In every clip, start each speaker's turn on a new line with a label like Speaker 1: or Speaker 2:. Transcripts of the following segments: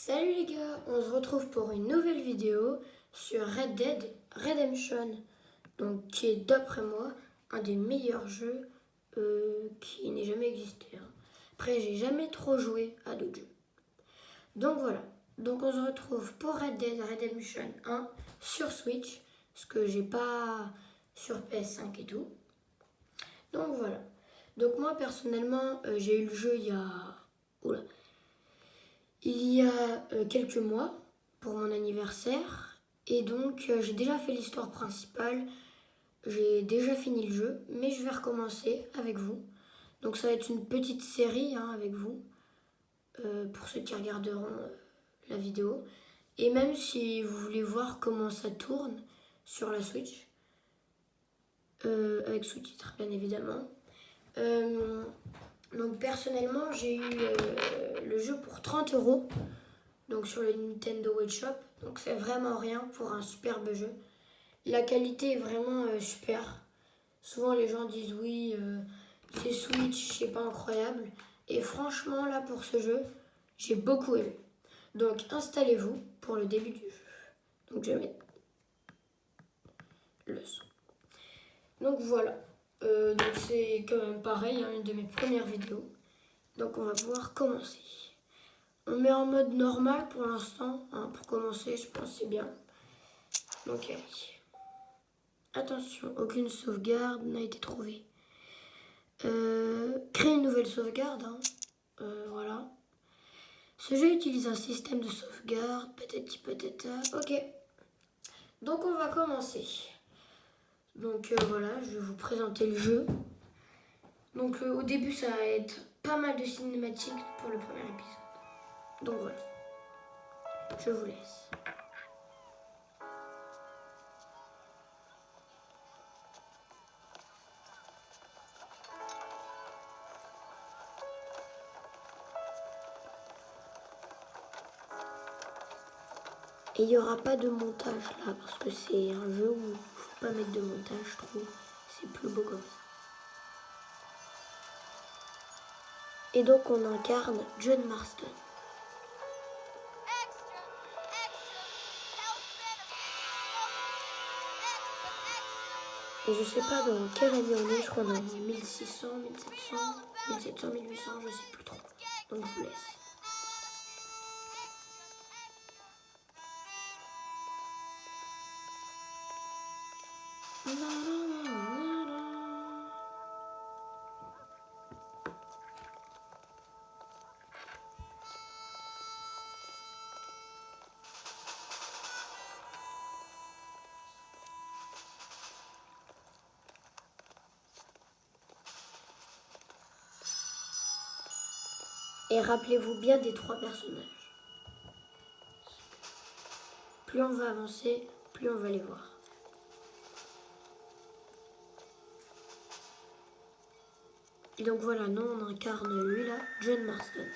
Speaker 1: Salut les gars, on se retrouve pour une nouvelle vidéo sur Red Dead Redemption, donc qui est d'après moi un des meilleurs jeux qui n'ait jamais existé. Après j'ai jamais trop joué à d'autres jeux. Donc voilà, donc on se retrouve pour Red Dead Redemption 1 sur Switch, parce que j'ai pas sur PS5 et tout. Donc voilà, donc moi personnellement j'ai eu le jeu il y a quelques mois pour mon anniversaire et donc j'ai déjà fait l'histoire principale, j'ai déjà fini le jeu mais je vais recommencer avec vous. Donc ça va être une petite série avec vous pour ceux qui regarderont la vidéo. Et même si vous voulez voir comment ça tourne sur la Switch, avec sous-titres bien évidemment. Donc personnellement j'ai eu le jeu pour 30 €. Donc sur le Nintendo Shop, donc c'est vraiment rien pour un superbe jeu. La qualité est vraiment super. Souvent les gens disent oui, c'est Switch, c'est pas incroyable. Et franchement là pour ce jeu, j'ai beaucoup aimé. Donc installez-vous pour le début du jeu. Donc je vais mettre le son. Donc voilà, donc c'est quand même pareil, une de mes premières vidéos. Donc on va pouvoir commencer. On met en mode normal pour l'instant, pour commencer, je pense que c'est bien. Donc allez. Attention, aucune sauvegarde n'a été trouvée. Créer une nouvelle sauvegarde, voilà. Ce jeu utilise un système de sauvegarde, patati patata. Ok. Donc on va commencer. Donc voilà, je vais vous présenter le jeu. Donc au début ça va être pas mal de cinématiques pour le premier épisode. Donc voilà. Je vous laisse. Et il n'y aura pas de montage là, parce que c'est un jeu où il ne faut pas mettre de montage, je trouve. C'est plus beau comme ça. Et donc on incarne John Marston. Et je sais pas dans quelle année on est, je crois qu'on est en 1600, 1700, 1700, 1800, je sais plus trop. Donc je vous laisse. Et rappelez-vous bien des 3 personnages. Plus on va avancer, plus on va les voir. Et donc voilà, nous on incarne lui là, John Marston.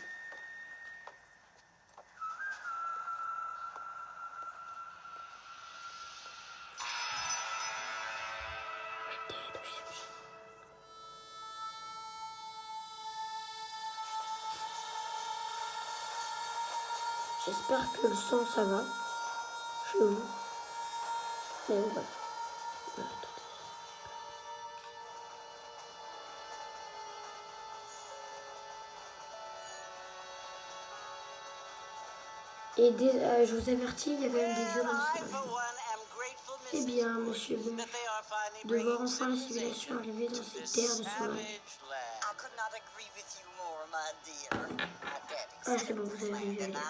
Speaker 1: J'espère que le son ça va chez vous. Mais voilà. Et je vous avertis, il y a quand même des violences. Eh bien, monsieur Bush, de voir enfin la civilisation arriver dans ces terres de sauvages. Ah, c'est bon, vous avez arrivé à lire.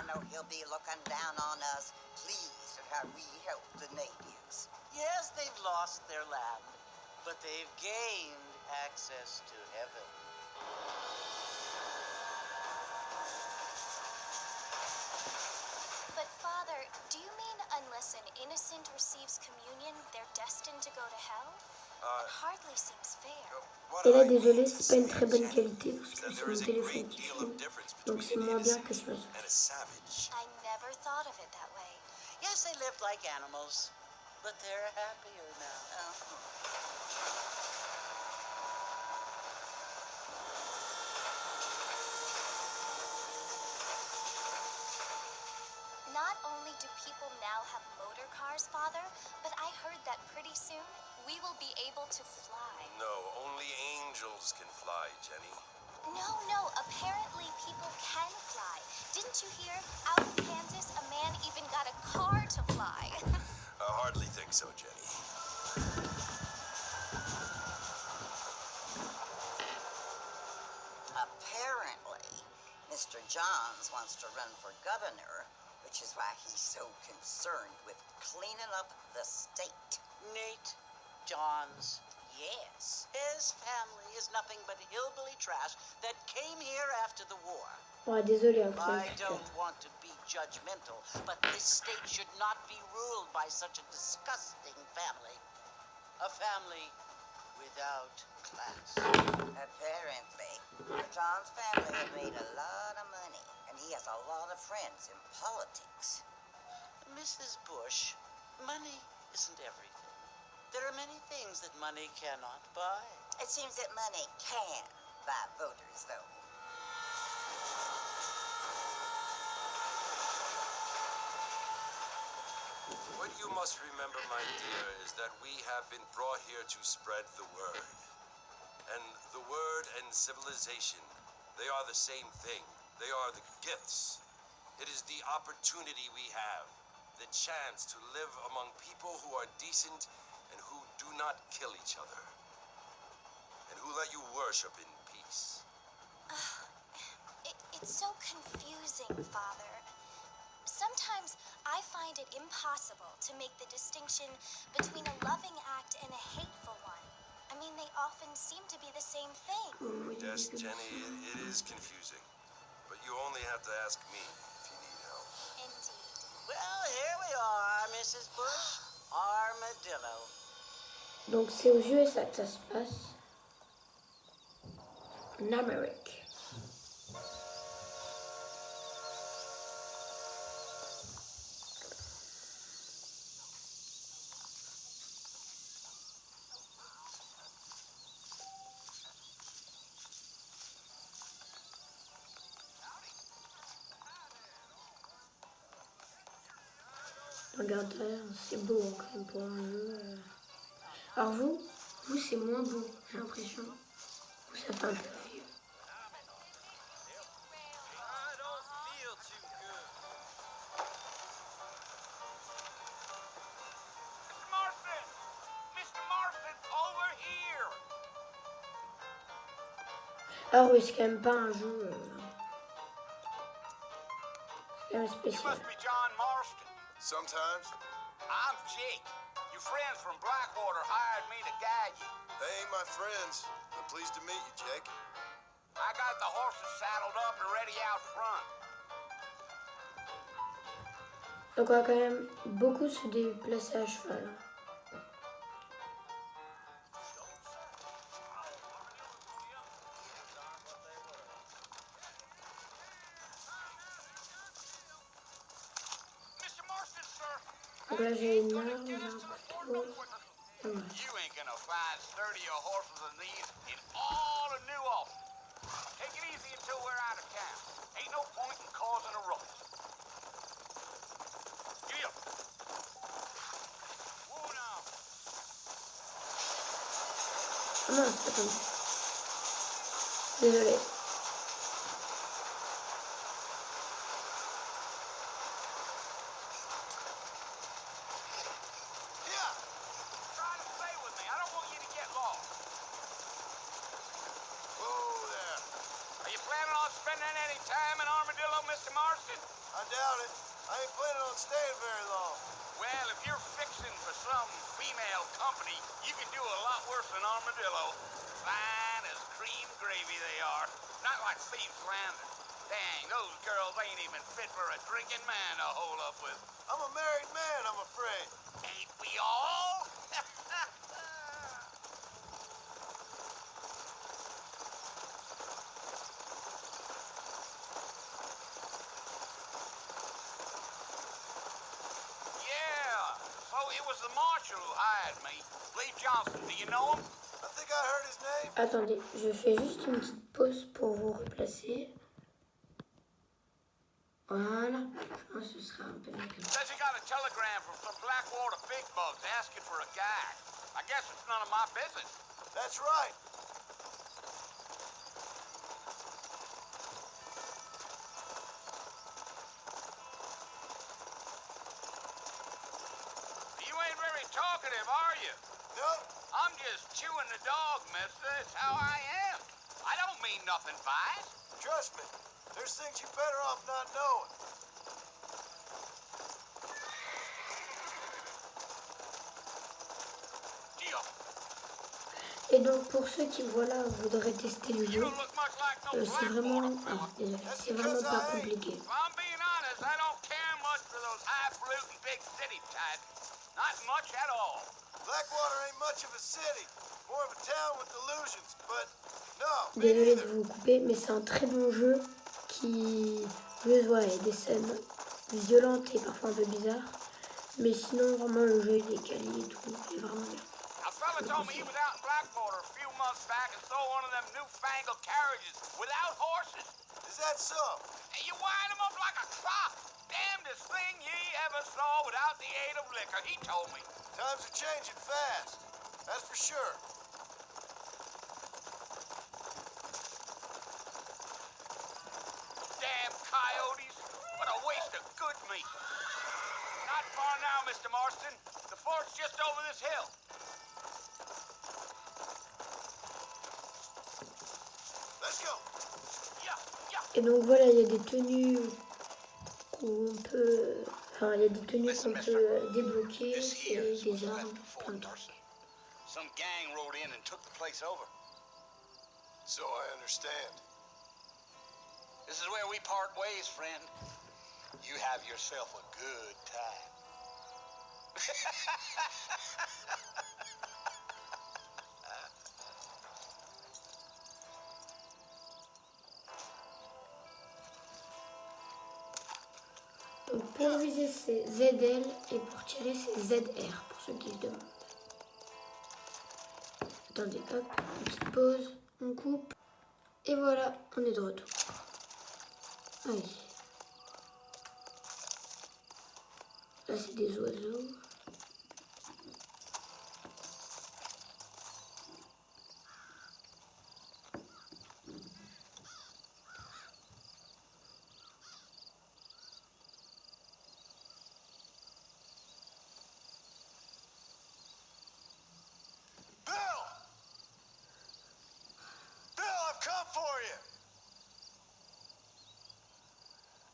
Speaker 2: Yes, they've lost their land, but they've gained access to heaven.
Speaker 3: But Father, do you mean unless an innocent receives communion, they're destined to go to hell? It hardly seems fair.
Speaker 1: Et là, désolé, c'est pas une très bonne qualité parce que c'est mon téléphone qui filme, donc c'est moins bien que sur la Switch.
Speaker 3: I never thought of it that way.
Speaker 2: Yes, they lived like animals, but they're happier now.
Speaker 3: only do people now have motor cars, Father, but I heard that pretty soon we will be able to fly.
Speaker 4: No, only angels can fly, Jenny.
Speaker 3: No, apparently people can fly. Didn't you hear? Out in Kansas, a man even got a car to fly.
Speaker 4: I hardly think so, Jenny.
Speaker 5: Apparently, Mr. Johns wants to run for governor, which is why he's so concerned with cleaning up the state.
Speaker 2: Nate Johns, yes. His family is nothing but hillbilly trash that came here after the war.
Speaker 1: Ouais, désolé, hein, pour le
Speaker 2: I
Speaker 1: futur.
Speaker 2: don't want to be judgmental, but this state should not be ruled by such a disgusting family. A family without class.
Speaker 5: Apparently, the Johns family has made a lot of money, and he has a lot of friends in politics.
Speaker 2: Mrs. Bush, money isn't everything. There are many things that money cannot buy.
Speaker 5: It seems that money can buy voters, though.
Speaker 4: What you must remember, my dear, is that we have been brought here to spread the word. And the word and civilization, they are the same thing. They are the gifts. It is the opportunity we have, the chance to live among people who are decent and who do not kill each other, and who let you worship in peace.
Speaker 3: It's so confusing, Father. Sometimes I find it impossible to make the distinction between a loving act and a hateful one. I mean, they often seem to be the same thing.
Speaker 4: Yes, Jenny, it is confusing. But you only have to ask me if you need help.
Speaker 3: Indeed.
Speaker 2: Well, here we are, Mrs. Bush. Armadillo.
Speaker 1: Donc c'est aux USA que ça se passe. En Amérique. Regarde, c'est beau quand même pour un jeu. Alors vous c'est moins beau, j'ai l'impression. Vous, ça fait un peu vieux.
Speaker 4: I don't feel too good.
Speaker 6: Mr. Marston, over here!
Speaker 1: Alors oui, c'est quand même pas un jeu... c'est quand même
Speaker 6: You
Speaker 1: spécial.
Speaker 6: must be John Marston.
Speaker 4: Sometimes
Speaker 6: I'm Jake. Your friends from Blackwater hired me to guide you.
Speaker 4: they ain't my friends. But pleased to meet you, Jake.
Speaker 6: I got the horses saddled up and ready out front.
Speaker 1: Donc on va quand même beaucoup se déplacer à cheval.
Speaker 6: Mr. Marston, sir.
Speaker 1: Donc là j'ai une arme, j'ai un couteau. Voilà.
Speaker 6: You ain't gonna find sturdier horses than these in all of New Austin. Take it easy until we're out of town. Ain't no point in causing a ruckus. Give up. Whoa now.
Speaker 1: Ah mince, attends. Désolé.
Speaker 6: Yeah. Try to stay with me. I don't want you to get lost.
Speaker 4: Whoa there.
Speaker 6: Are you planning on spending any time in Armadillo, Mr. Marston?
Speaker 4: I doubt it. I ain't planning on staying very long.
Speaker 6: Well, if you're fixing for some female company, you can do a lot worse than Armadillo. Fine as cream gravy they are. Not like Thieves Landing. Dang, those girls ain't even fit for a drinking man to hole up with.
Speaker 4: I'm a married man, I'm afraid.
Speaker 6: Ain't we all? Yeah, so it was the marshal who hired me. Lee Johnson, do you know him?
Speaker 4: I think I heard his name.
Speaker 1: Attendez, je fais juste une petite pause pour vous replacer. Voilà, je pense ce sera un peu mieux comme ça.
Speaker 6: Says he got a telegram from some Blackwater big bugs asking for a guy. I guess it's none of my business.
Speaker 7: That's right.
Speaker 6: You ain't very talkative, are you?
Speaker 7: No,
Speaker 6: I'm just chewing the dog, mister. It's how I am. I don't mean nothing by it.
Speaker 7: trust me. There's things you're better off not knowing.
Speaker 6: Deal.
Speaker 1: Et donc pour ceux qui voilà voudraient tester le
Speaker 6: You
Speaker 1: jeu,
Speaker 6: don't look much like no
Speaker 1: c'est
Speaker 6: Blackwater
Speaker 1: vraiment,
Speaker 6: fella.
Speaker 1: désolé, c'est vraiment pas compliqué.
Speaker 6: If I'm being honest, I don't care much for those highfalutin big city types. Not much at all.
Speaker 7: Blackwater ain't much of a city. More of a town with illusions, but no, me
Speaker 1: Désolé de
Speaker 7: neither.
Speaker 1: vous couper, mais c'est un très bon jeu qui juste voilà, il y a des scènes violentes et parfois un peu bizarres. Mais sinon vraiment le jeu il est quali et tout, il est vraiment bien.
Speaker 6: A fella told me he was out in Blackwater a few months back and saw one of them newfangled carriages without horses.
Speaker 7: Is that so?
Speaker 6: And you wind them up like a clock. Damnedest thing ye ever saw without the aid of liquor, he told me.
Speaker 7: Times are changing fast. That's for sure.
Speaker 6: Damn coyotes. What a waste of good meat. Not far now, Mr. Marston. The fort's just over this hill.
Speaker 7: Let's go.
Speaker 6: Yeah, yeah.
Speaker 1: Et donc voilà, il y a des tenues qu'on peut, enfin il y a des tenues qu'on peut débloquer, c'est des armes, plein de trucs.
Speaker 6: Some gang rode in and took the place over.
Speaker 7: So I understand.
Speaker 6: This is where we part ways, friend. You have yourself a good time.
Speaker 1: Donc pour viser c'est ZL et pour tirer c'est ZR pour ceux qui se demandent. Attendez, hop, petite pause, on coupe. Et voilà, on est de retour. Allez. Là c'est des oiseaux.
Speaker 7: Bill! Bill, I've come for you!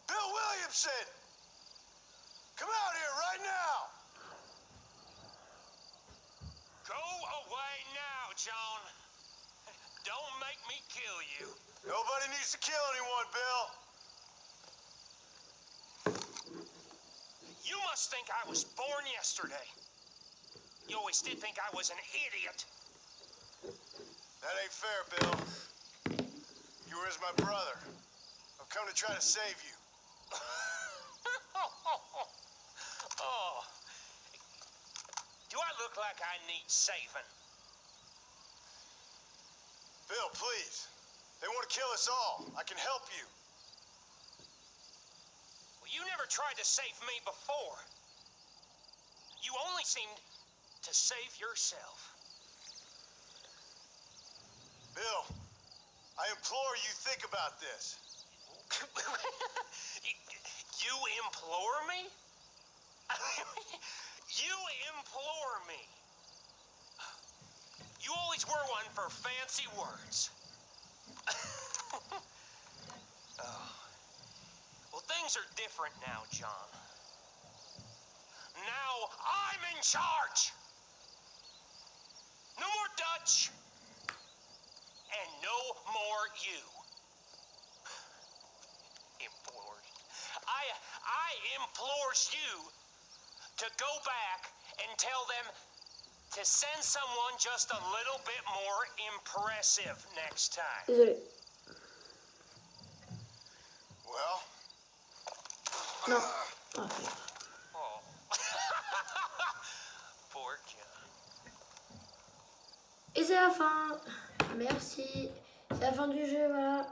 Speaker 7: Bill Williamson! Come out here right now!
Speaker 4: Go away now, John. Don't make me kill you.
Speaker 7: Nobody needs to kill anyone, Bill.
Speaker 4: You must think I was born yesterday. You always did think I was an idiot.
Speaker 7: That ain't fair, Bill. You were as my brother. I've come to try to save you.
Speaker 4: Oh. Do I look like I need saving?
Speaker 7: Bill, please. They want to kill us all. I can help you.
Speaker 4: Well, you never tried to save me before. You only seemed to save yourself.
Speaker 7: Bill, I implore you think about this.
Speaker 4: You implore me? You implore me. You always were one for fancy words. Oh. Well, things are different now, John. Now I'm in charge. No more Dutch. And no more you. Implores. I implores you to go back and tell them to send someone just a little bit more impressive next time.
Speaker 1: Désolé.
Speaker 7: Well,
Speaker 1: Non. Ah, fallait pas.
Speaker 4: Oh. Poor John.
Speaker 1: Et c'est la fin. Merci. C'est la fin du jeu, voilà.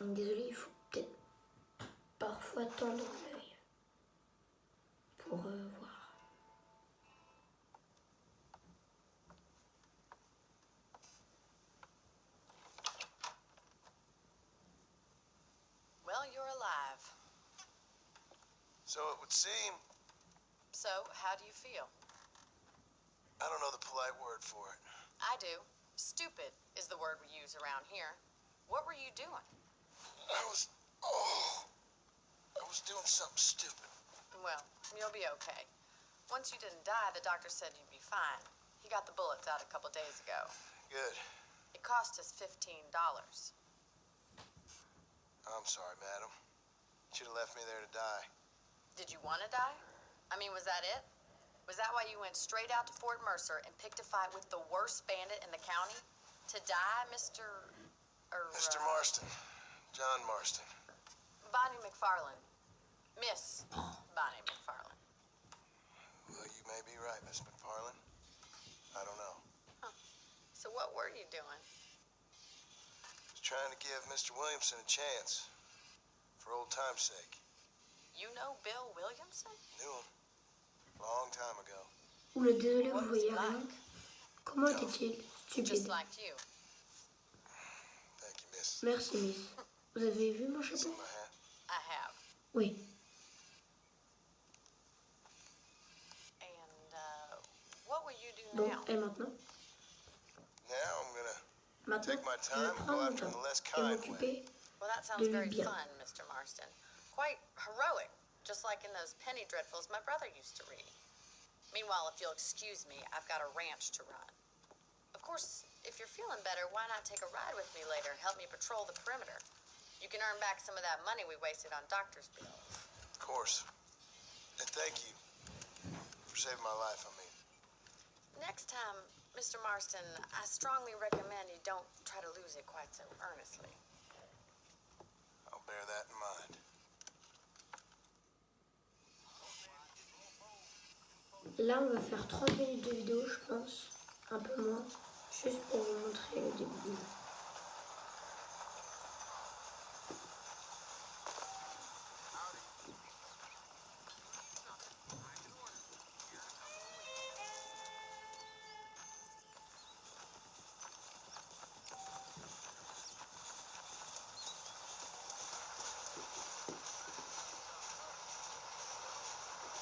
Speaker 1: Donc désolé, il faut peut-être parfois tendre l'œil pour voir.
Speaker 8: Well, you're alive.
Speaker 7: So it would seem.
Speaker 8: So, how do you feel?
Speaker 7: I don't know the polite word for it.
Speaker 8: I do. Stupid is the word we use around here. What were you doing?
Speaker 7: I was doing something stupid.
Speaker 8: Well, you'll be okay. Once you didn't die, the doctor said you'd be fine. He got the bullets out a couple days ago.
Speaker 7: Good.
Speaker 8: It cost us $15.
Speaker 7: I'm sorry, madam. Should have left me there to die.
Speaker 8: Did you want to die? I mean, was that it? Was that why you went straight out to Fort Mercer and picked a fight with the worst bandit in the county? To die, Mr.
Speaker 7: Mr. Marston. John Marston.
Speaker 8: Bonnie McFarland. Miss Bonnie McFarland.
Speaker 7: Well, you may be right, Miss McFarland. I don't know.
Speaker 8: So what were you doing?
Speaker 7: Was trying to give Mr. Williamson a chance. For old time's sake.
Speaker 8: You know Bill Williamson?
Speaker 7: Knew him. Long time ago.
Speaker 1: Oula, désolé,
Speaker 8: What
Speaker 1: vous
Speaker 8: was he
Speaker 1: voyez rien.
Speaker 8: like?
Speaker 1: Comment était-il?
Speaker 8: Just
Speaker 1: Stupide.
Speaker 8: like you.
Speaker 7: Thank you, miss.
Speaker 1: Merci, Miss. Vous avez vu mon
Speaker 7: See
Speaker 1: chapeau?
Speaker 7: my hat?
Speaker 8: I have.
Speaker 1: Oui.
Speaker 8: And what will you do
Speaker 1: Bon,
Speaker 8: now?
Speaker 1: et maintenant?
Speaker 7: Now I'm gonna
Speaker 1: Maintenant,
Speaker 7: take my
Speaker 1: je
Speaker 7: time
Speaker 1: vais
Speaker 7: and go
Speaker 1: prendre mon
Speaker 7: after him
Speaker 1: temps
Speaker 7: the less
Speaker 1: et
Speaker 7: kind way.
Speaker 1: m'occuper.
Speaker 8: Well, that sounds
Speaker 1: de lui
Speaker 8: very
Speaker 1: bien.
Speaker 8: fun, Mr. Marston. Quite heroic, just like in those penny dreadfuls my brother used to read. Meanwhile, if you'll excuse me, I've got a ranch to run. Of course, if you're feeling better, why not take a ride with me later and help me patrol the perimeter? You can earn back some of that money we wasted on doctor's bills.
Speaker 7: Of course. And thank you for saving my life, I mean.
Speaker 8: Next time, Mr. Marston, I strongly recommend you don't try to lose it quite so earnestly.
Speaker 7: I'll bear that in mind.
Speaker 1: Là, on va faire 30 minutes de vidéo, je pense. Un peu moins. Juste pour vous montrer le début du jeu.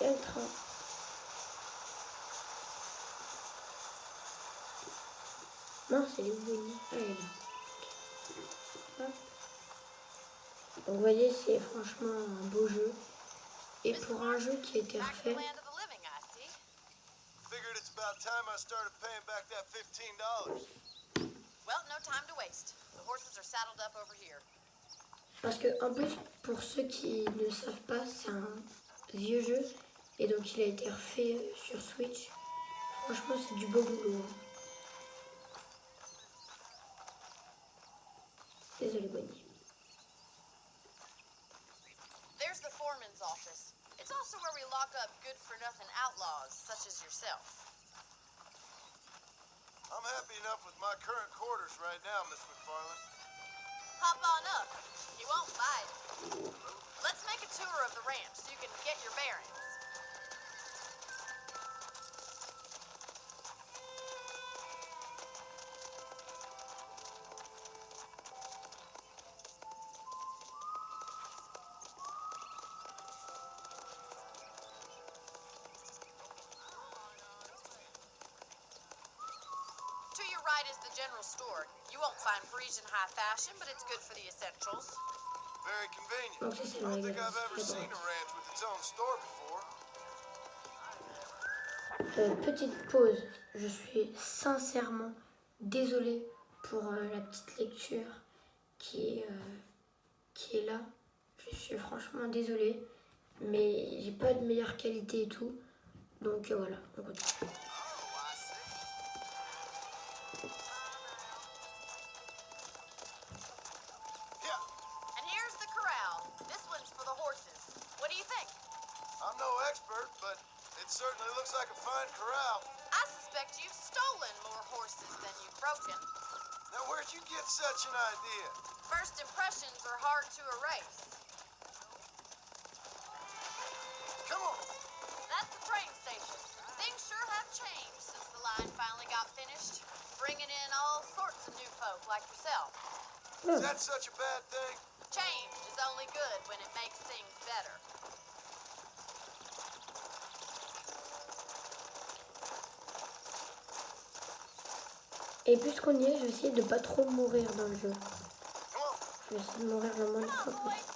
Speaker 1: Il y a le train. Non, c'est les Bonnie. Ah, elle est là. Hop. Donc, vous voyez, c'est franchement un beau jeu. Et pour un jeu qui a été
Speaker 8: Back to the
Speaker 1: refait,
Speaker 8: land of the living, I see.
Speaker 7: Figured it's about time I started paying back that $15.
Speaker 8: Well, no time to waste. The horses are saddled up over here.
Speaker 1: parce que en plus, pour ceux qui ne savent pas, c'est un vieux jeu. Et donc, il a été refait sur Switch. Franchement, c'est du beau boulot. Hein. Désolé, Bonnie.
Speaker 8: There's the foreman's office. It's also where we lock up good-for-nothing outlaws, such as yourself.
Speaker 7: I'm happy enough with my current quarters right now, Miss McFarland.
Speaker 8: Hop on up. He won't bite. Let's make a tour of the ranch so you can get your bearings. To your right is the general store. You won't find Parisian high fashion, but it's good for the essentials.
Speaker 7: Very convenient.
Speaker 1: Donc, ça, c'est
Speaker 7: I
Speaker 1: le
Speaker 7: don't think
Speaker 1: magasin.
Speaker 7: I've ever
Speaker 1: C'est
Speaker 7: seen a ranch with its own store before.
Speaker 1: Petite pause. Je suis sincèrement désolée pour la petite lecture qui est là. Je suis franchement désolée. Mais j'ai pas de meilleure qualité et tout. Donc voilà, on continue.
Speaker 7: Yeah,
Speaker 8: And here's the corral. This one's for the horses. What do you think?
Speaker 7: I'm no expert, but it certainly looks like a fine corral.
Speaker 8: I suspect you've stolen more horses than you've broken.
Speaker 7: Now, where'd you get such an idea?
Speaker 8: First impressions are hard to erase.
Speaker 7: Come on.
Speaker 8: That's the train station. Things sure have changed since the line finally got finished, bringing in all sorts of new folk like yourself.
Speaker 7: Is that such a bad thing?
Speaker 8: Change is only good when it makes things better.
Speaker 1: Et puisqu'on y est, je vais essayer de pas trop mourir dans le jeu.
Speaker 7: Come on.
Speaker 1: Je vais essayer de mourir le moins de
Speaker 8: Come
Speaker 1: fois
Speaker 8: on, boy.
Speaker 1: possible.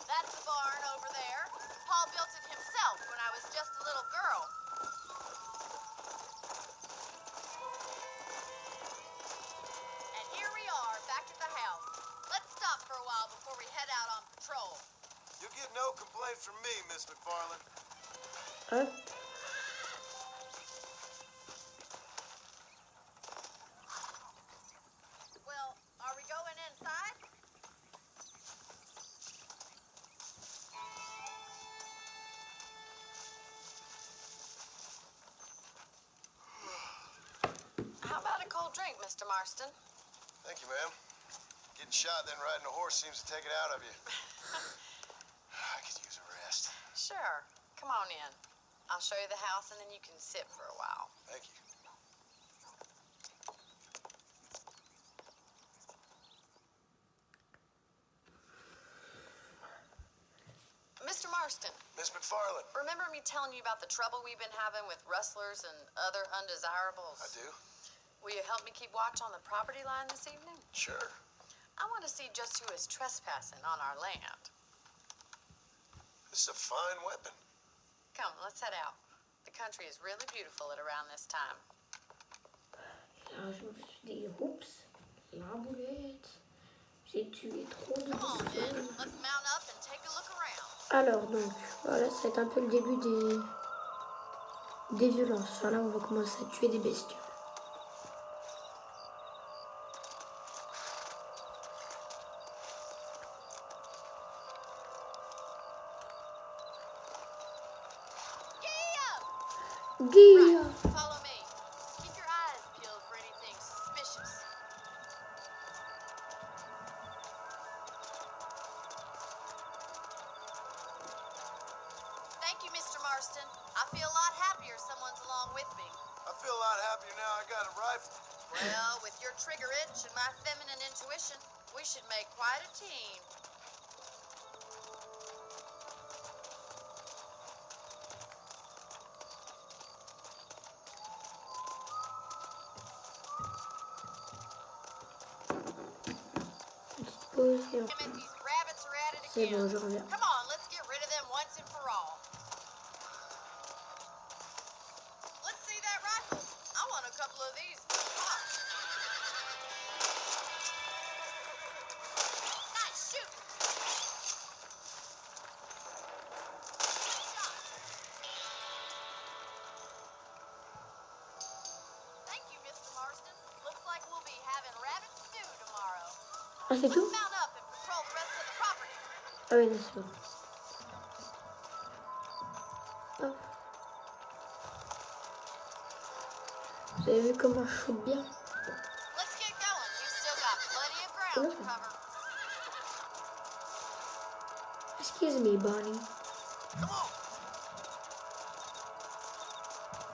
Speaker 8: That's the barn over there. Paul built it himself when I was just a little girl. And here we are, back at the house. Let's stop for a while before we head out on patrol.
Speaker 7: You'll get no complaint from me, Miss McFarland.
Speaker 1: Hop.
Speaker 8: Well, are we going inside? How about a cold drink, Mr. Marston?
Speaker 7: Thank you, ma'am. Getting shot, then riding a horse seems to take it out of you. I could use a rest.
Speaker 8: Sure. Come on in. I'll show you the house and then you can sit for a while.
Speaker 7: Thank you.
Speaker 8: Mr. Marston,
Speaker 7: Miss McFarland.
Speaker 8: remember me telling you about the trouble we've been having with rustlers and other undesirables?
Speaker 7: I do?
Speaker 8: Will you help me keep watch on the property line this evening?
Speaker 7: Sure.
Speaker 8: I want to see just who is trespassing on our land.
Speaker 7: This is a fine weapon.
Speaker 8: Come, let's head out. The country is really beautiful at around this time.
Speaker 1: Là, je me suis dit, oups, la boulette. J'ai tué trop de
Speaker 8: Come on,
Speaker 1: bestioles.
Speaker 8: men. Let's mount up and take a look around.
Speaker 1: Alors, donc, voilà, ça va être un peu le début des violences. Enfin, là, on va commencer à tuer des bestioles. Guilla!
Speaker 8: Follow me. Keep your eyes peeled for anything suspicious. Thank you, Mr. Marston. I feel a lot happier someone's along with me.
Speaker 7: I feel a lot happier now I got a rifle.
Speaker 8: Well, with your trigger itch and my feminine intuition, we should make quite a team.
Speaker 1: Petite pause et on...
Speaker 8: Damn it, these rabbits are at it
Speaker 1: C'est
Speaker 8: again.
Speaker 1: bon, je reviens.
Speaker 8: Come on, let's get rid of them once and for all. Let's see that rifle. I want a couple of these. Nice shooting. Thank you, Mr. Marston. Looks like we'll be having rabbit stew tomorrow.
Speaker 1: Ah, c'est tout?
Speaker 8: Let's mount up and patrol the rest of the property.
Speaker 1: Ah oui, non, c'est bon. Hop. Vous avez vu comment je shoot bien?
Speaker 8: Let's get going. We've still got plenty of ground to cover.
Speaker 1: Excuse me, Bonnie.
Speaker 7: Come on.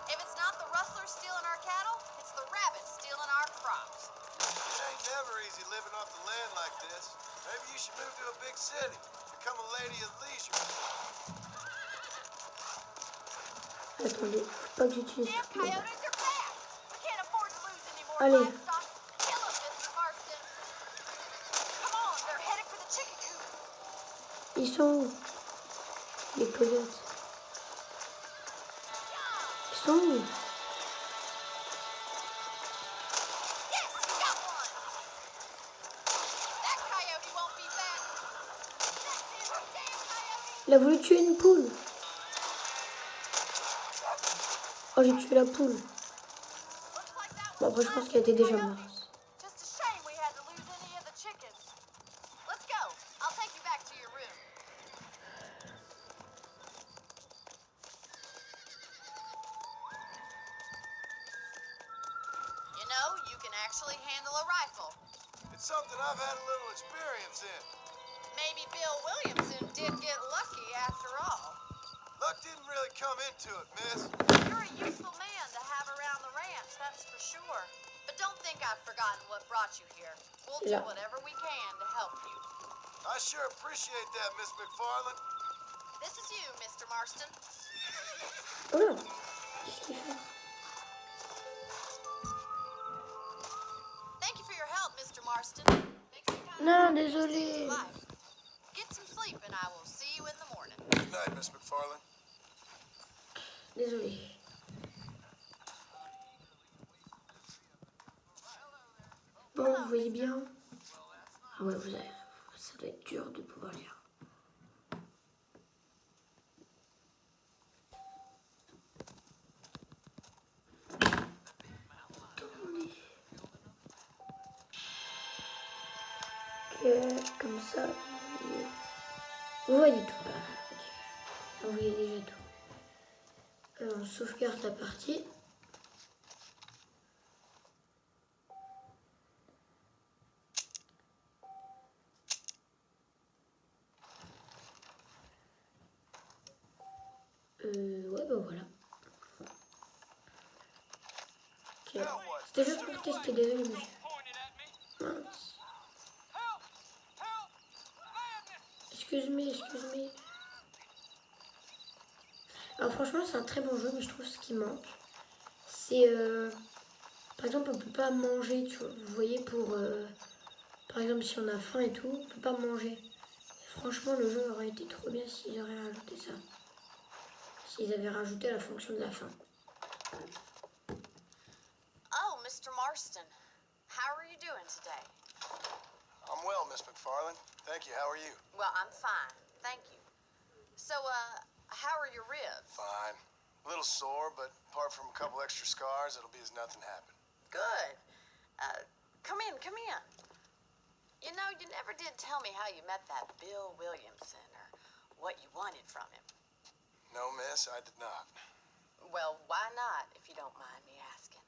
Speaker 8: If it's not the rustlers stealing our cattle, it's the rabbits stealing our crops.
Speaker 7: It ain't never easy living off the land like this. Maybe you should move to a big city. Become a lady of leisure.
Speaker 1: Attendez, faut pas que j'utilise
Speaker 8: Damn
Speaker 1: tout le monde.
Speaker 8: coyotes are back. We can't afford to lose any more
Speaker 1: Allez.
Speaker 8: livestock. Kill them, Mr. Marston. Come on, they're headed for the chicken coop.
Speaker 1: Ils sont où? Les coyotes. Ils sont où?
Speaker 8: Yes, we got one. That coyote won't be back. That's it, damn coyote.
Speaker 1: Il a voulu tuer une poule. Oh, j'ai tué la poule.
Speaker 8: Looks like that
Speaker 1: Bon,
Speaker 8: was
Speaker 1: après, je pense qu'elle était déjà morte.
Speaker 8: just a shame we had to lose any of the chickens. Let's go. I'll take you back to your room. You know, you can actually handle a rifle.
Speaker 7: something I've had a little experience in.
Speaker 8: Maybe Bill Williamson did get lucky after all.
Speaker 7: Luck didn't really come into it, miss.
Speaker 8: You're a useful man to have around the ranch, that's for sure. But don't think I've forgotten what brought you here. We'll do
Speaker 1: Yeah.
Speaker 8: whatever we can to help you.
Speaker 7: I sure appreciate that, Miss McFarland.
Speaker 8: This is you, Mr. Marston.
Speaker 1: Oh non. Qu'est-ce qu'il fait?
Speaker 8: Thank you for your help, Mr. Marston. Makes me kind of
Speaker 1: Non,
Speaker 8: happy to see
Speaker 1: désolé.
Speaker 8: you alive. Get some sleep and I will see you in the morning.
Speaker 7: Good night, Miss McFarland.
Speaker 1: Désolé. Bon, vous voyez bien? Ah ouais, ça doit être dur de pouvoir lire. Attendez. Ok, comme ça, vous voyez tout. Ok. Vous voyez déjà tout. On sauvegarde la partie. Ouais, bah voilà. Ok. C'était juste pour tester, désolé, monsieur. Mince. Excuse-moi. Alors franchement, c'est un très bon jeu, mais je trouve ce qui manque, c'est... par exemple, on peut pas manger, tu vois. Vous voyez, par exemple, si on a faim et tout, on peut pas manger. Franchement, le jeu aurait été trop bien s'ils auraient rajouté ça. S'ils avaient rajouté la fonction de la faim.
Speaker 8: Oh, Mr. Marston. How are you doing today?
Speaker 7: I'm well, Miss McFarland. Thank you. How are you?
Speaker 8: Well, I'm fine. Thank you. So, how are your ribs?
Speaker 7: Fine. A little sore, but apart from a couple extra scars, it'll be as nothing happened.
Speaker 8: Good. Come in. You know, you never did tell me how you met that Bill Williamson or what you wanted from him.
Speaker 7: No, miss, I did not.
Speaker 8: Well, why not, if you don't mind me asking?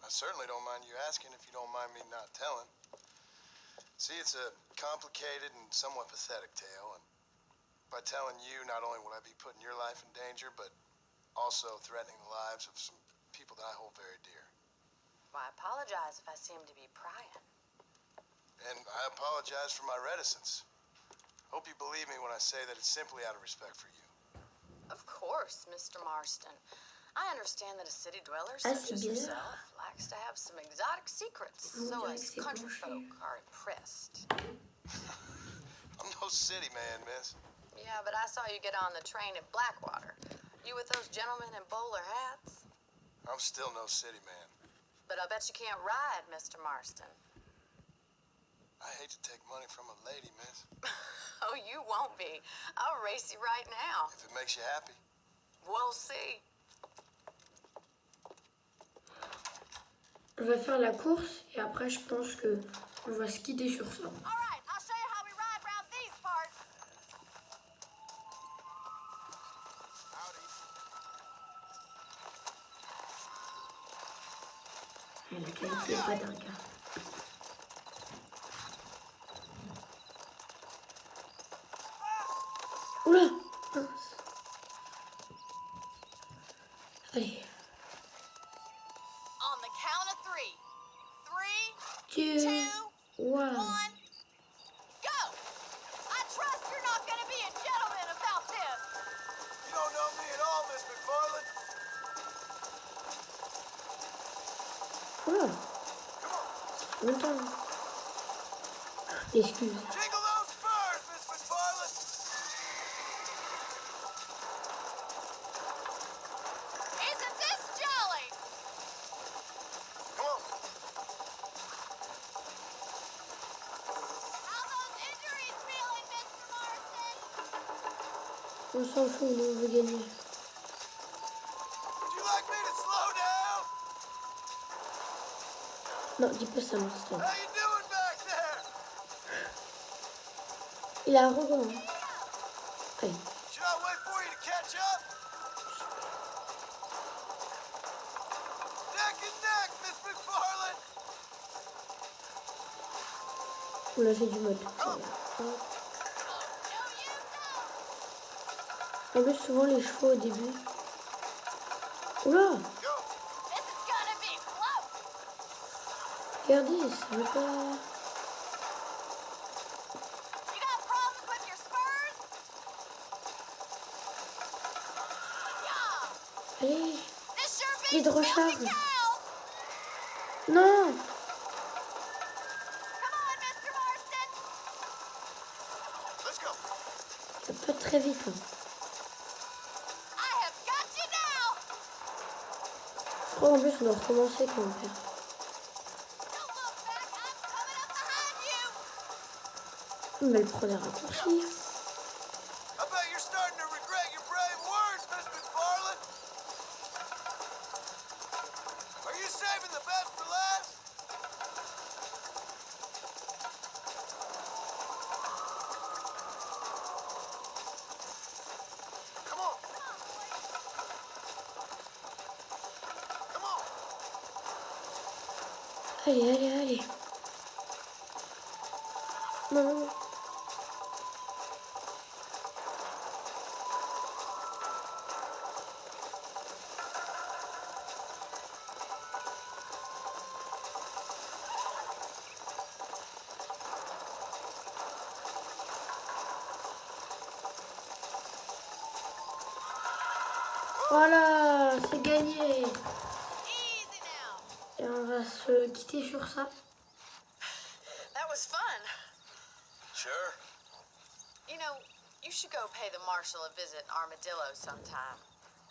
Speaker 7: I certainly don't mind you asking if you don't mind me not telling. See, it's a complicated and somewhat pathetic tale, and by telling you, not only will I be putting your life in danger, but also threatening the lives of some people that I hold very dear.
Speaker 8: Well, I apologize if I seem to be prying.
Speaker 7: And I apologize for my reticence. Hope you believe me when I say that it's simply out of respect for you.
Speaker 8: Of course, Mr. Marston. I understand that a city dweller
Speaker 1: Ah,
Speaker 8: such
Speaker 1: c'est
Speaker 8: as
Speaker 1: bizarre.
Speaker 8: yourself likes to have some exotic secrets,
Speaker 1: Vous
Speaker 8: so
Speaker 1: direz
Speaker 8: as
Speaker 1: que c'est
Speaker 8: country
Speaker 1: penché.
Speaker 8: folk are impressed.
Speaker 7: I'm no city man, miss.
Speaker 8: Yeah, but I saw you get on the train at Blackwater. You with those gentlemen in bowler hats?
Speaker 7: I'm still no city man.
Speaker 8: But I bet you can't ride, Mr. Marston.
Speaker 7: I hate to take money from a lady, miss.
Speaker 8: Oh, you won't be. I'll race you right now.
Speaker 7: If it makes you happy.
Speaker 8: We'll see.
Speaker 1: On va faire la course et après je pense que on va se quitter sur ça.
Speaker 8: All right, I'll show you how we ride around these parts.
Speaker 1: Et la qualité est pas dingue. Hein. Oula, mince. Allez.
Speaker 8: On the count of three.
Speaker 1: 2, 1.
Speaker 8: 1, go! I trust you're not going to be a gentleman about this.
Speaker 7: You don't know me at all, Miss McFarland.
Speaker 1: Oula. Longtemps. Excuse.
Speaker 7: Jingle those spurs, Miss McFarland.
Speaker 8: Isn't this jolly?
Speaker 7: Come on.
Speaker 8: How those injuries feeling, Mr. Marston?
Speaker 1: On s'en fout, nous on veut gagner.
Speaker 7: Would you like me to slow down?
Speaker 1: Non, dis pas ça, Marston.
Speaker 7: How you doing back there?
Speaker 1: Il est arrogant. Hein. Allez.
Speaker 7: Should I wait for you to catch up? Neck and neck, Miss McFarland.
Speaker 1: Là j'ai du mode. Voilà. Hop. En plus souvent les chevaux au début. Oula! Regardez, ça veut pas. Allez! Vite recharge! Non! Ça peut être très vite. Hein. Je crois en plus on doit recommencer quand on perd. Mais elle prend des raccourcis.
Speaker 7: I bet you're starting to regret your brave words, Miss McFarland. Are you saving the best for last? Come on. Come on.
Speaker 1: Allez, allez, allez. Non, non, non. Voilà, c'est gagné. Et on va se quitter sur ça.
Speaker 8: That was fun.
Speaker 7: Sure.
Speaker 8: You know, you should go pay the marshal a visit in Armadillo sometime.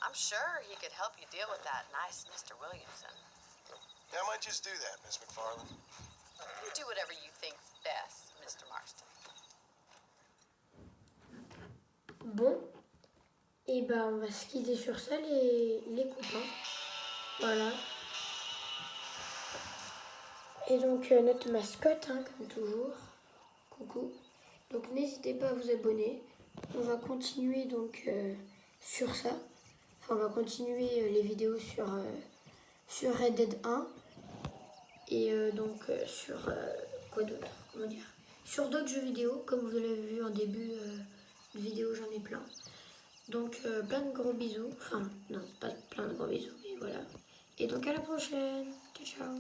Speaker 8: I'm sure he could help you deal with that nice Mr. Williamson.
Speaker 7: Yeah, I might just do that, Miss McFarland.
Speaker 8: You do whatever you think's best, Mr. Marston.
Speaker 1: Bon. Et ben on va se quitter sur ça les copains. Voilà. Et donc notre mascotte, hein, comme toujours. Coucou. Donc n'hésitez pas à vous abonner. On va continuer donc sur ça. Enfin on va continuer les vidéos sur Red Dead 1. Et donc sur quoi d'autre? Comment dire? Sur d'autres jeux vidéo, comme vous l'avez vu en début de vidéo, j'en ai plein. Donc plein de gros bisous. Enfin non, pas plein de gros bisous, mais voilà. Et donc à la prochaine. Ciao ciao.